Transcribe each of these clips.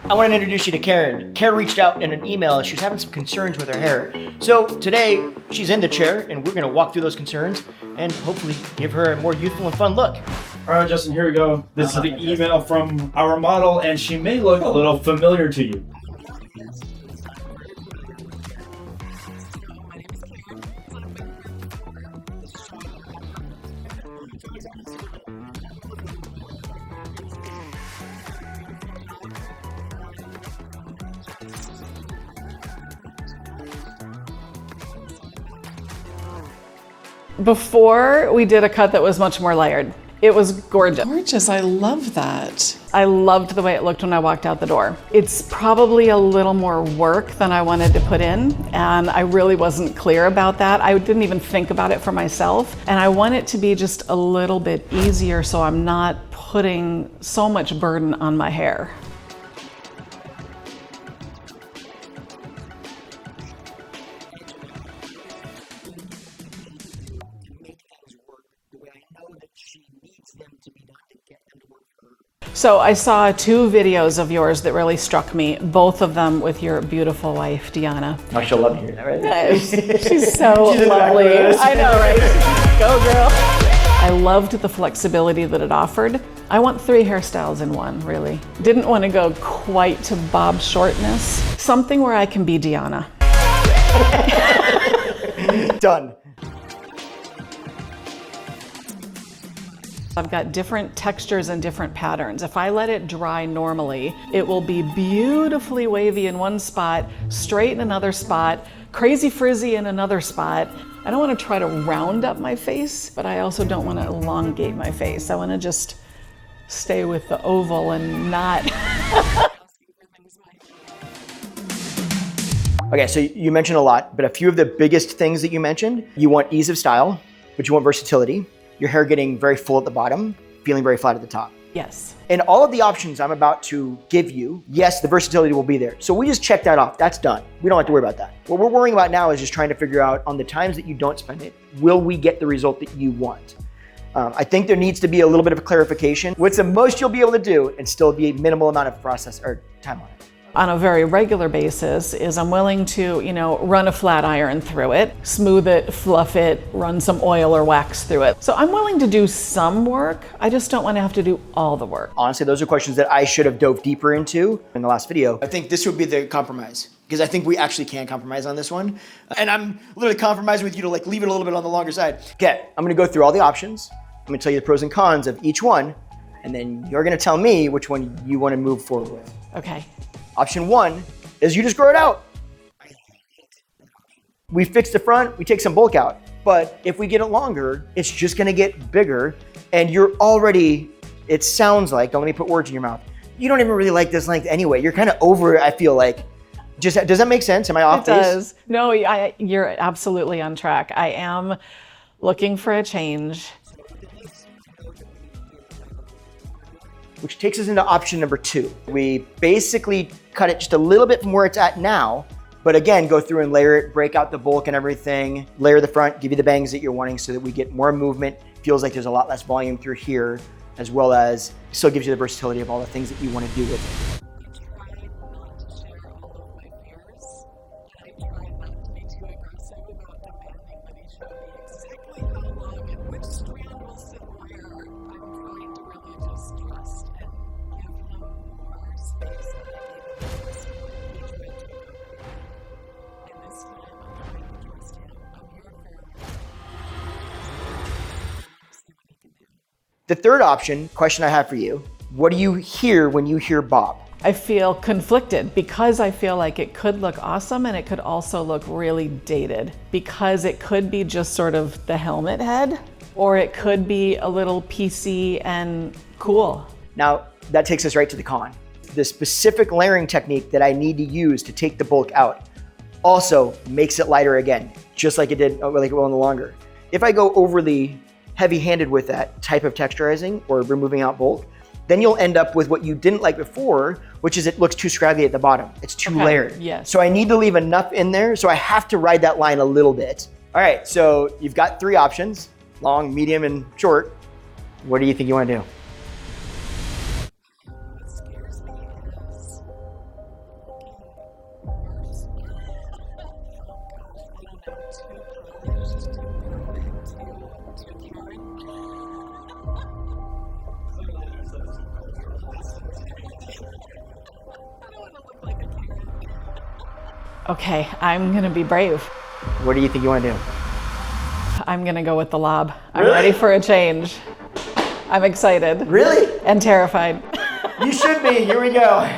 I want to introduce you to Karen. Karen reached out in an email. She was having some concerns with her hair. So today, she's in the chair, and we're going to walk through those concerns and hopefully give her a more youthful and fun look. All right, Justin, here we go. This is the email from our model, and she may look a little familiar to you. Before, we did a cut that was much more layered. It was gorgeous. Gorgeous, I love that. I loved the way it looked when I walked out the door. It's probably a little more work than I wanted to put in, and I really wasn't clear about that. I didn't even think about it for myself, and I want it to be just a little bit easier so I'm not putting so much burden on my hair. So I saw 2 videos of yours that really struck me, both of them with your beautiful wife, Deanna. Oh, she'll love to hear that, right? She's so lovely. I know, right? Go, girl. I loved the flexibility that it offered. I want 3 hairstyles in one, really. Didn't want to go quite to bob shortness. Something where I can be Deanna. Done. I've got different textures and different patterns. If I let it dry normally, it will be beautifully wavy in one spot, straight in another spot, crazy frizzy in another spot. I don't want to try to round up my face, but I also don't want to elongate my face. I want to just stay with the oval and not. Okay, so you mentioned a lot, but a few of the biggest things that you mentioned, you want ease of style, but you want versatility. Your hair getting very full at the bottom, feeling very flat at the top. Yes. And all of the options I'm about to give you, yes, the versatility will be there. So we just check that off. That's done. We don't have to worry about that. What we're worrying about now is just trying to figure out on the times that you don't spend it, will we get the result that you want? I think there needs to be a little bit of clarification. What's the most you'll be able to do and still be a minimal amount of process or time on it? On a very regular basis is I'm willing to, run a flat iron through it, smooth it, fluff it, run some oil or wax through it. So I'm willing to do some work. I just don't want to have to do all the work. Honestly, those are questions that I should have dove deeper into in the last video. I think this would be the compromise because I think we actually can compromise on this one. And I'm literally compromising with you to leave it a little bit on the longer side. Okay, I'm gonna go through all the options. I'm gonna tell you the pros and cons of each one. And then you're gonna tell me which one you wanna move forward with. Okay. Option 1 is you just grow it out. We fix the front, we take some bulk out. But if we get it longer, it's just gonna get bigger and you're already, it sounds like, don't let me put words in your mouth, you don't even really like this length anyway. You're kind of over it, I feel like. Does that make sense? Am I off base? It does. No, you're absolutely on track. I am looking for a change. Which takes us into option number 2. We basically cut it just a little bit from where it's at now, but again, go through and layer it, break out the bulk and everything, layer the front, give you the bangs that you're wanting so that we get more movement. Feels like there's a lot less volume through here, as well as still gives you the versatility of all the things that you want to do with it. The third question I have for you, what do you hear when you hear bob? I feel conflicted because I feel like it could look awesome and it could also look really dated because it could be just sort of the helmet head or it could be a little PC and cool. Now, that takes us right to the con. The specific layering technique that I need to use to take the bulk out also makes it lighter again, just like it did like it will in the longer. If I go overly heavy-handed with that type of texturizing or removing out bulk, then you'll end up with what you didn't like before, which is it looks too scraggly at the bottom. It's too layered. Yes. So I need to leave enough in there, so I have to ride that line a little bit. All right, so you've got 3 options, long, medium, and short. What do you think you want to do? What scares me is Okay, I'm gonna be brave. What do you think you want to do? I'm gonna go with the lob. I'm Really? ready for a change. I'm excited. Really? And terrified. You should be. Here we go.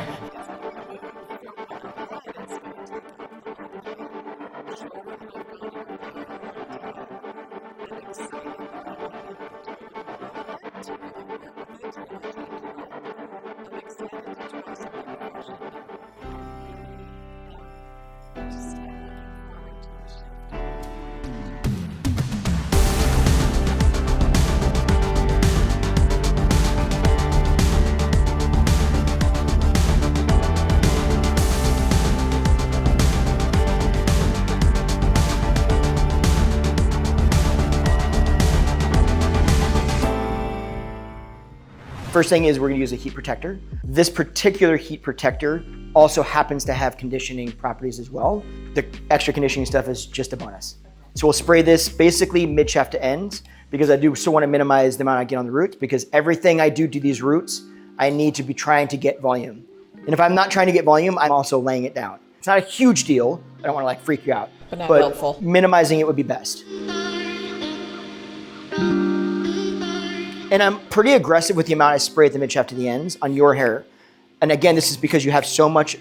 First thing is we're gonna use a heat protector. This particular heat protector also happens to have conditioning properties as well. The extra conditioning stuff is just a bonus. So we'll spray this basically mid-shaft to ends because I do still wanna minimize the amount I get on the roots because everything I do to these roots, I need to be trying to get volume. And if I'm not trying to get volume, I'm also laying it down. It's not a huge deal. I don't wanna like freak you out. But not helpful. Minimizing it would be best. And I'm pretty aggressive with the amount I spray at the mid-shaft to the ends on your hair. And again, this is because you have so much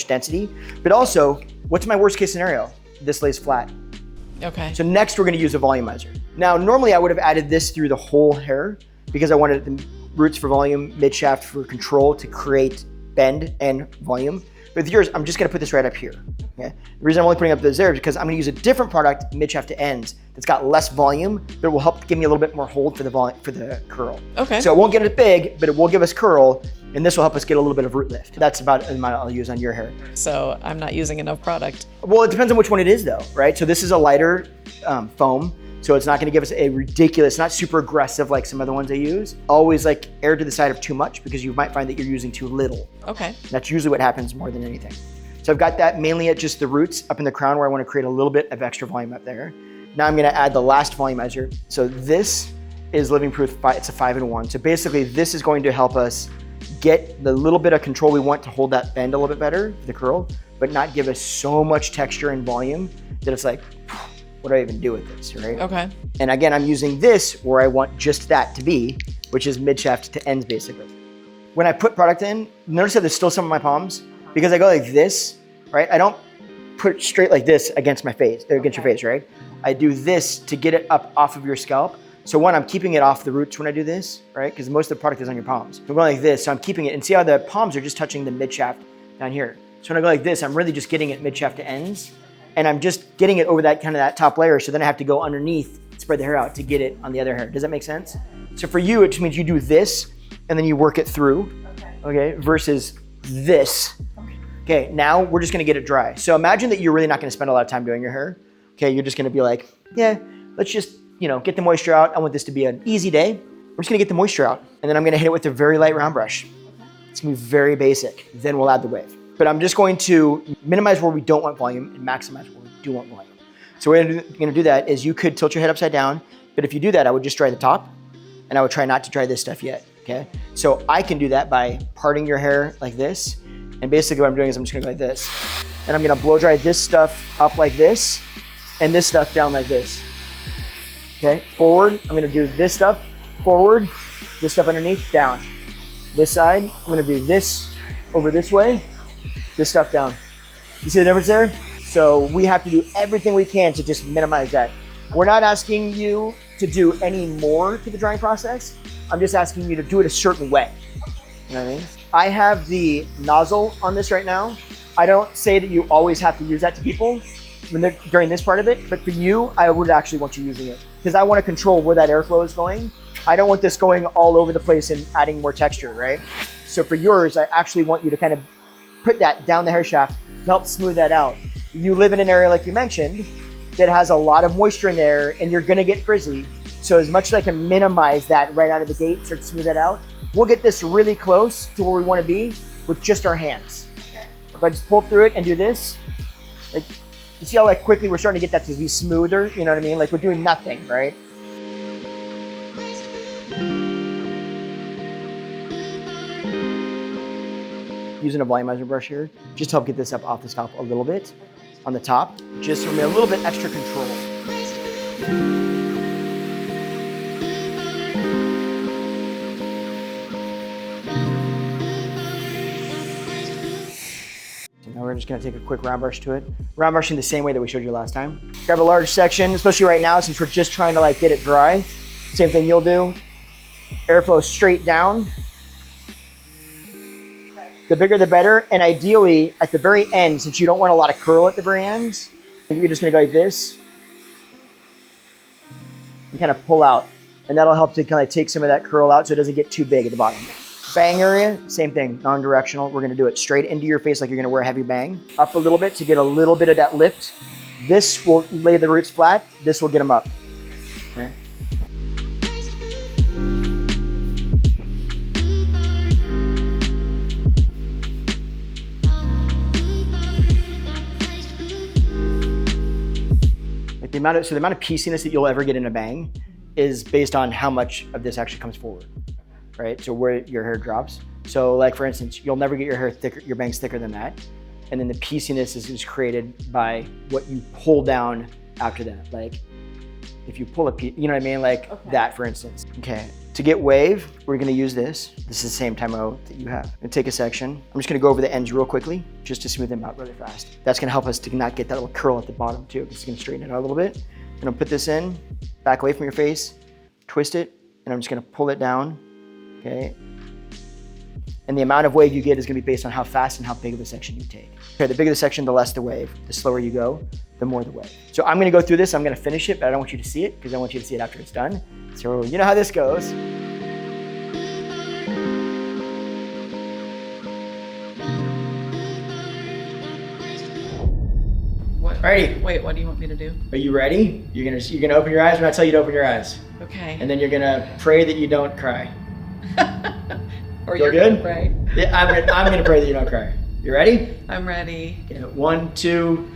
density, but also, what's my worst case scenario? This lays flat. Okay. So next we're gonna use a volumizer. Now, normally I would have added this through the whole hair because I wanted the roots for volume, mid-shaft for control to create bend and volume. But with yours, I'm just gonna put this right up here. Okay? The reason I'm only putting up those there is because I'm gonna use a different product, mid-shaft to ends, that's got less volume, but it will help give me a little bit more hold for the curl. Okay. So it won't get it big, but it will give us curl, and this will help us get a little bit of root lift. That's about the amount I'll use on your hair. So I'm not using enough product. Well, it depends on which one it is though, right? So this is a lighter foam, so it's not gonna give us a ridiculous, not super aggressive like some other ones I use. Always like err to the side of too much because you might find that you're using too little. Okay. That's usually what happens more than anything. So I've got that mainly at just the roots up in the crown where I wanna create a little bit of extra volume up there. Now I'm gonna add the last volumizer. So this is Living Proof, it's a 5-in-1. So basically this is going to help us get the little bit of control we want to hold that bend a little bit better, the curl, but not give us so much texture and volume that it's like, what do I even do with this, right? Okay. And again, I'm using this where I want just that to be, which is mid-shaft to ends basically. When I put product in, notice that there's still some of my palms because I go like this, right? I don't put it straight like this against my face, or against your face, right? I do this to get it up off of your scalp. So one, I'm keeping it off the roots when I do this, right? Because most of the product is on your palms. I'm going like this, so I'm keeping it, and see how the palms are just touching the mid-shaft down here. So when I go like this, I'm really just getting it mid-shaft to ends, and I'm just getting it over that kind of that top layer, so then I have to go underneath, spread the hair out to get it on the other hair. Does that make sense? So for you, it just means you do this, and then you work it through, okay, versus this. Okay, now we're just gonna get it dry. So imagine that you're really not gonna spend a lot of time doing your hair. Okay, you're just gonna be like, yeah, let's just, get the moisture out. I want this to be an easy day. We're just gonna get the moisture out, and then I'm gonna hit it with a very light round brush. It's gonna be very basic. Then we'll add the wave. But I'm just going to minimize where we don't want volume and maximize where we do want volume. So what we're gonna do that is you could tilt your head upside down, but if you do that, I would just dry the top, and I would try not to dry this stuff yet, okay? So I can do that by parting your hair like this, and basically what I'm doing is I'm just gonna go like this, and I'm gonna blow dry this stuff up like this, and this stuff down like this. Okay, forward, I'm gonna do this stuff, forward, this stuff underneath, down. This side, I'm gonna do this over this way, this stuff down. You see the difference there? So we have to do everything we can to just minimize that. We're not asking you to do any more to the drying process. I'm just asking you to do it a certain way. You know what I mean? I have the nozzle on this right now. I don't say that you always have to use that to people during this part of it, but for you, I would actually want you using it because I want to control where that airflow is going. I don't want this going all over the place and adding more texture, right? So for yours, I actually want you to kind of put that down the hair shaft to help smooth that out. You live in an area like you mentioned that has a lot of moisture in there and you're gonna get frizzy. So as much as I can minimize that right out of the gate, start to smooth that out, we'll get this really close to where we wanna be with just our hands. If I just pull through it and do this, like You see how like quickly we're starting to get that to be smoother, you know what I mean? Like we're doing nothing, right? Using a volumizer brush here, just to help get this up off the scalp a little bit on the top, just for me a little bit extra control. Now we're just gonna take a quick round brush to it. Round brushing the same way that we showed you last time. Grab a large section, especially right now since we're just trying to like get it dry. Same thing you'll do. Airflow straight down. The bigger the better, and ideally at the very end, since you don't want a lot of curl at the very end, you're just gonna go like this and kind of pull out. And that'll help to kind of take some of that curl out so it doesn't get too big at the bottom. Bang area, same thing, non-directional. We're gonna do it straight into your face like you're gonna wear a heavy bang. Up a little bit to get a little bit of that lift. This will lay the roots flat, this will get them up. Okay. Like the amount of pieciness that you'll ever get in a bang is based on how much of this actually comes forward. Right? So where your hair drops. So like for instance, you'll never get your hair thicker, your bangs thicker than that. And then the pieciness is created by what you pull down after that. Like if you pull a piece, you know what I mean? Like that for instance. Okay, to get wave, we're gonna use this. This is the same time-o that you have. And take a section. I'm just gonna go over the ends real quickly, just to smooth them out really fast. That's gonna help us to not get that little curl at the bottom too, because it's gonna straighten it out a little bit. I'm gonna put this in, back away from your face, twist it, and I'm just gonna pull it down. Okay, and the amount of wave you get is going to be based on how fast and how big of a section you take. Okay, the bigger the section, the less the wave. The slower you go, the more the wave. So I'm going to go through this. I'm going to finish it, but I don't want you to see it because I want you to see it after it's done. So you know how this goes. Alrighty. Wait, what do you want me to do? Are you ready? You're gonna open your eyes when I tell you to open your eyes. Okay. And then you're gonna pray that you don't cry. Or Feel you're good? gonna pray. Yeah, I'm gonna pray that you don't cry. You ready? I'm ready. Okay, 1, 2.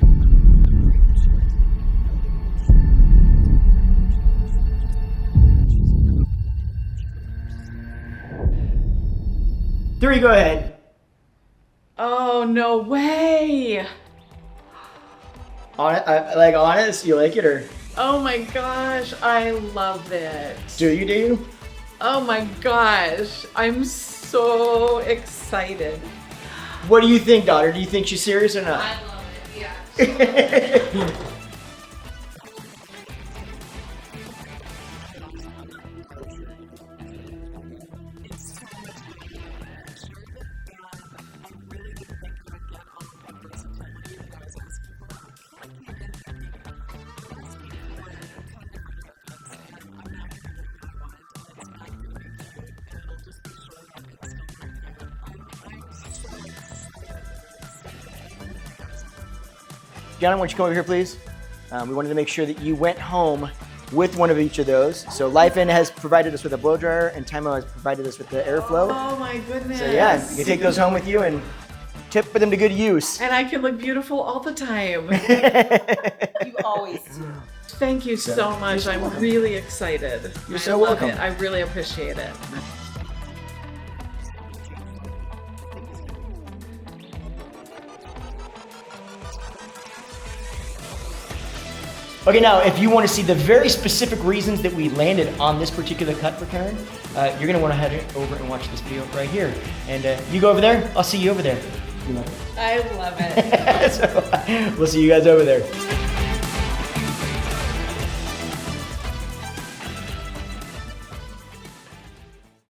Three, go ahead. Oh, no way. Like honest, you like it or? Oh my gosh, I love it. Do you? Oh my gosh, I'm so excited. What do you think, daughter? Do you think she's serious or not? I love it, yeah. Gianna, why don't you come over here, please? We wanted to make sure that you went home with one of each of those. So Life-In has provided us with a blow dryer, and Time-O has provided us with the airflow. Oh my goodness. So yeah, you can take those home with you and put them to good use. And I can look beautiful all the time. You always do. Thank you so much. I'm really excited. You're so I love welcome. it. I really appreciate it. Okay, now if you want to see the very specific reasons that we landed on this particular cut for Karen, you're going to want to head over and watch this video right here. And you go over there, I'll see you over there. I love it. So, we'll see you guys over there.